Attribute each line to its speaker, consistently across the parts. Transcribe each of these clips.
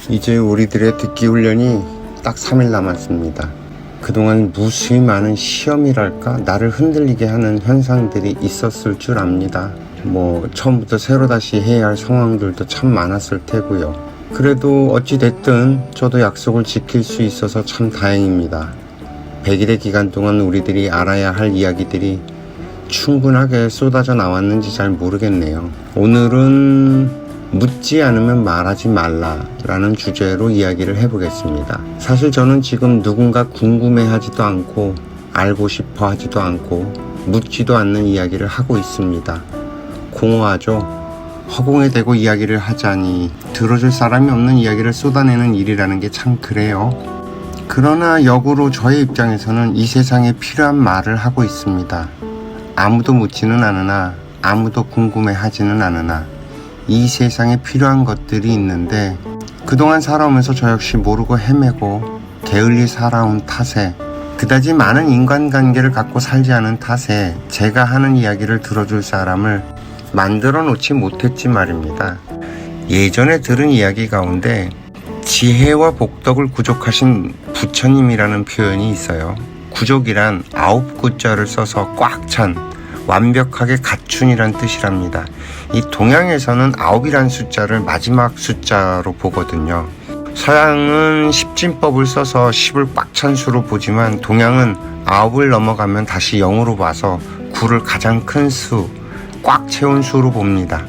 Speaker 1: 이제 우리들의 듣기 훈련이 딱 3일 남았습니다. 그동안 무수히 많은 시험이랄까 나를 흔들리게 하는 현상들이 있었을 줄 압니다. 처음부터 새로 다시 해야 할 상황들도 참 많았을 테고요. 그래도 어찌됐든 저도 약속을 지킬 수 있어서 참 다행입니다. 100일의 기간 동안 우리들이 알아야 할 이야기들이 충분하게 쏟아져 나왔는지 잘 모르겠네요. 오늘은 묻지 않으면 말하지 말라 라는 주제로 이야기를 해보겠습니다. 사실 저는 지금 누군가 궁금해하지도 않고 알고 싶어 하지도 않고 묻지도 않는 이야기를 하고 있습니다. 공허하죠. 허공에 대고 이야기를 하자니 들어줄 사람이 없는 이야기를 쏟아내는 일이라는 게 참 그래요. 그러나 역으로 저의 입장에서는 이 세상에 필요한 말을 하고 있습니다. 아무도 묻지는 않으나 아무도 궁금해하지는 않으나 이 세상에 필요한 것들이 있는데 그동안 살아오면서 저 역시 모르고 헤매고 게을리 살아온 탓에 그다지 많은 인간관계를 갖고 살지 않은 탓에 제가 하는 이야기를 들어줄 사람을 만들어 놓지 못했지 말입니다. 예전에 들은 이야기 가운데 지혜와 복덕을 구족하신 부처님이라는 표현이 있어요. 구족이란 9구자를 써서 꽉 찬 완벽하게 갖춘이란 뜻이랍니다. 이 동양에서는 9이란 숫자를 마지막 숫자로 보거든요. 서양은 십진법을 써서 10을 꽉 찬 수로 보지만 동양은 9을 넘어가면 다시 0으로 봐서 9를 가장 큰 수, 꽉 채운 수로 봅니다.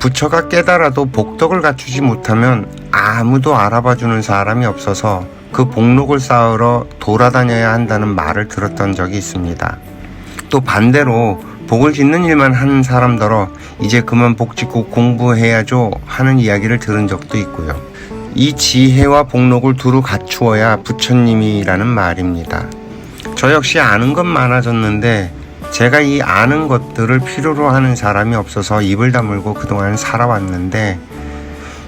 Speaker 1: 부처가 깨달아도 복덕을 갖추지 못하면 아무도 알아봐주는 사람이 없어서 그 복록을 쌓으러 돌아다녀야 한다는 말을 들었던 적이 있습니다. 또 반대로 복을 짓는 일만 하는 사람더러 이제 그만 복 짓고 공부해야죠 하는 이야기를 들은 적도 있고요. 이 지혜와 복록을 두루 갖추어야 부처님이라는 말입니다. 저 역시 아는 건 많아졌는데 제가 이 아는 것들을 필요로 하는 사람이 없어서 입을 다물고 그동안 살아왔는데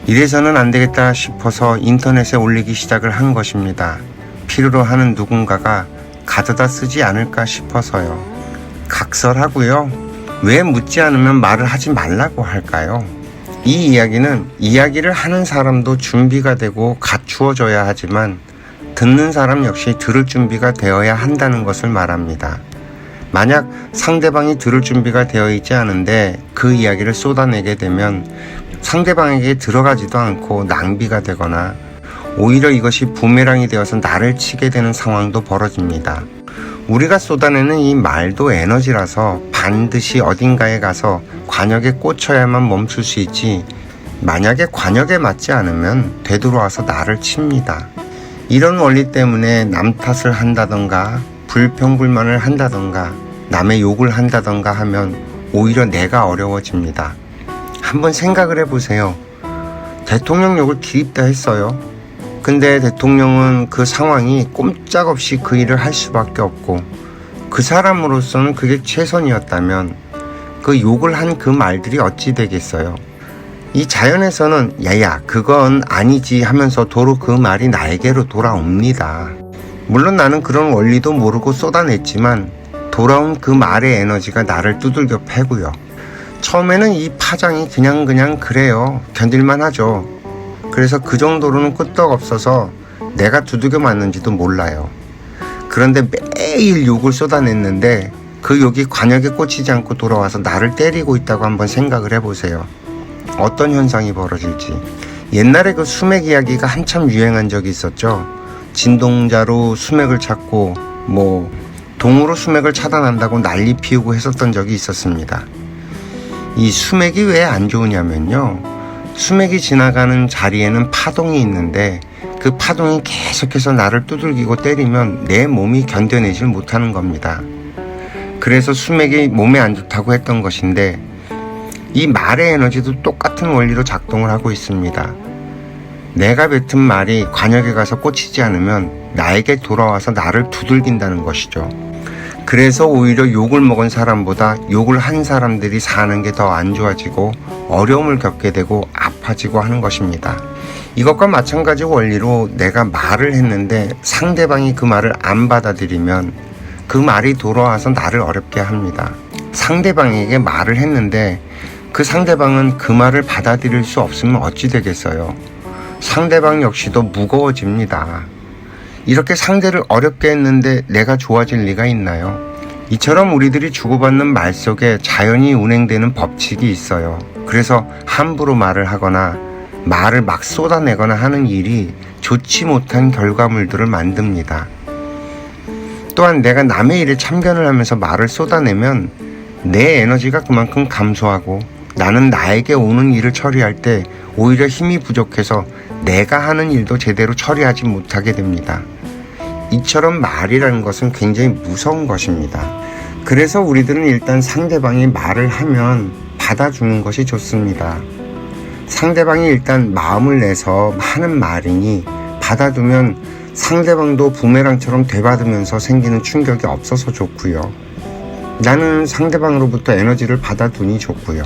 Speaker 1: 이래서는 안 되겠다 싶어서 인터넷에 올리기 시작을 한 것입니다. 필요로 하는 누군가가 가져다 쓰지 않을까 싶어서요. 각설하고요. 왜 묻지 않으면 말을 하지 말라고 할까요? 이 이야기는 이야기를 하는 사람도 준비가 되고 갖추어져야 하지만 듣는 사람 역시 들을 준비가 되어야 한다는 것을 말합니다. 만약 상대방이 들을 준비가 되어 있지 않은데 그 이야기를 쏟아내게 되면 상대방에게 들어가지도 않고 낭비가 되거나 오히려 이것이 부메랑이 되어서 나를 치게 되는 상황도 벌어집니다. 우리가 쏟아내는 이 말도 에너지라서 반드시 어딘가에 가서 관역에 꽂혀야만 멈출 수 있지 만약에 관역에 맞지 않으면 되돌아와서 나를 칩니다. 이런 원리 때문에 남 탓을 한다던가 불평불만을 한다던가 남의 욕을 한다던가 하면 오히려 내가 어려워집니다. 한번 생각을 해보세요. 대통령 욕을 기립다 했어요. 근데 대통령은 그 상황이 꼼짝없이 그 일을 할 수밖에 없고 그 사람으로서는 그게 최선이었다면 그 욕을 한 그 말들이 어찌 되겠어요. 이 자연에서는 야야 그건 아니지 하면서 도로 그 말이 나에게로 돌아옵니다. 물론 나는 그런 원리도 모르고 쏟아냈지만 돌아온 그 말의 에너지가 나를 두들겨 패고요. 처음에는 이 파장이 그냥 그래요. 견딜만 하죠. 그래서 그 정도로는 끄떡없어서 내가 두들겨 맞는지도 몰라요. 그런데 매일 욕을 쏟아냈는데 그 욕이 관역에 꽂히지 않고 돌아와서 나를 때리고 있다고 한번 생각을 해보세요. 어떤 현상이 벌어질지. 옛날에 그 수맥 이야기가 한참 유행한 적이 있었죠. 진동자로 수맥을 찾고 동으로 수맥을 차단한다고 난리 피우고 했었던 적이 있었습니다. 이 수맥이 왜 안 좋으냐면요. 수맥이 지나가는 자리에는 파동이 있는데 그 파동이 계속해서 나를 두들기고 때리면 내 몸이 견뎌내질 못하는 겁니다. 그래서 수맥이 몸에 안 좋다고 했던 것인데 이 말의 에너지도 똑같은 원리로 작동을 하고 있습니다. 내가 뱉은 말이 관역에 가서 꽂히지 않으면 나에게 돌아와서 나를 두들긴다는 것이죠. 그래서 오히려 욕을 먹은 사람보다 욕을 한 사람들이 사는 게 더 안 좋아지고 어려움을 겪게 되고 아파지고 하는 것입니다. 이것과 마찬가지 원리로 내가 말을 했는데 상대방이 그 말을 안 받아들이면 그 말이 돌아와서 나를 어렵게 합니다. 상대방에게 말을 했는데 그 상대방은 그 말을 받아들일 수 없으면 어찌 되겠어요. 상대방 역시도 무거워집니다. 이렇게 상대를 어렵게 했는데 내가 좋아질 리가 있나요? 이처럼 우리들이 주고받는 말 속에 자연히 운행되는 법칙이 있어요. 그래서 함부로 말을 하거나 말을 막 쏟아내거나 하는 일이 좋지 못한 결과물들을 만듭니다. 또한 내가 남의 일에 참견을 하면서 말을 쏟아내면 내 에너지가 그만큼 감소하고 나는 나에게 오는 일을 처리할 때 오히려 힘이 부족해서 내가 하는 일도 제대로 처리하지 못하게 됩니다. 이처럼 말이라는 것은 굉장히 무서운 것입니다. 그래서 우리들은 일단 상대방이 말을 하면 받아주는 것이 좋습니다. 상대방이 일단 마음을 내서 하는 말이니 받아두면 상대방도 부메랑처럼 되받으면서 생기는 충격이 없어서 좋고요. 나는 상대방으로부터 에너지를 받아두니 좋고요.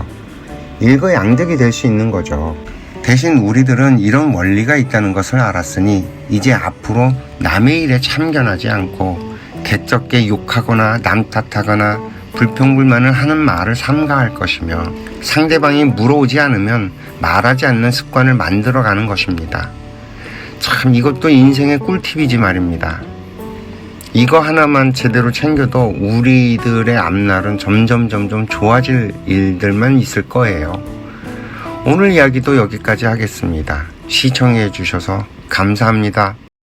Speaker 1: 일거양득이 될 수 있는 거죠. 대신 우리들은 이런 원리가 있다는 것을 알았으니 이제 앞으로 남의 일에 참견하지 않고 개쩍게 욕하거나 남 탓하거나 불평불만을 하는 말을 삼가할 것이며 상대방이 물어오지 않으면 말하지 않는 습관을 만들어가는 것입니다. 참 이것도 인생의 꿀팁이지 말입니다. 이거 하나만 제대로 챙겨도 우리들의 앞날은 점점 좋아질 일들만 있을 거예요. 오늘 이야기도 여기까지 하겠습니다. 시청해 주셔서 감사합니다.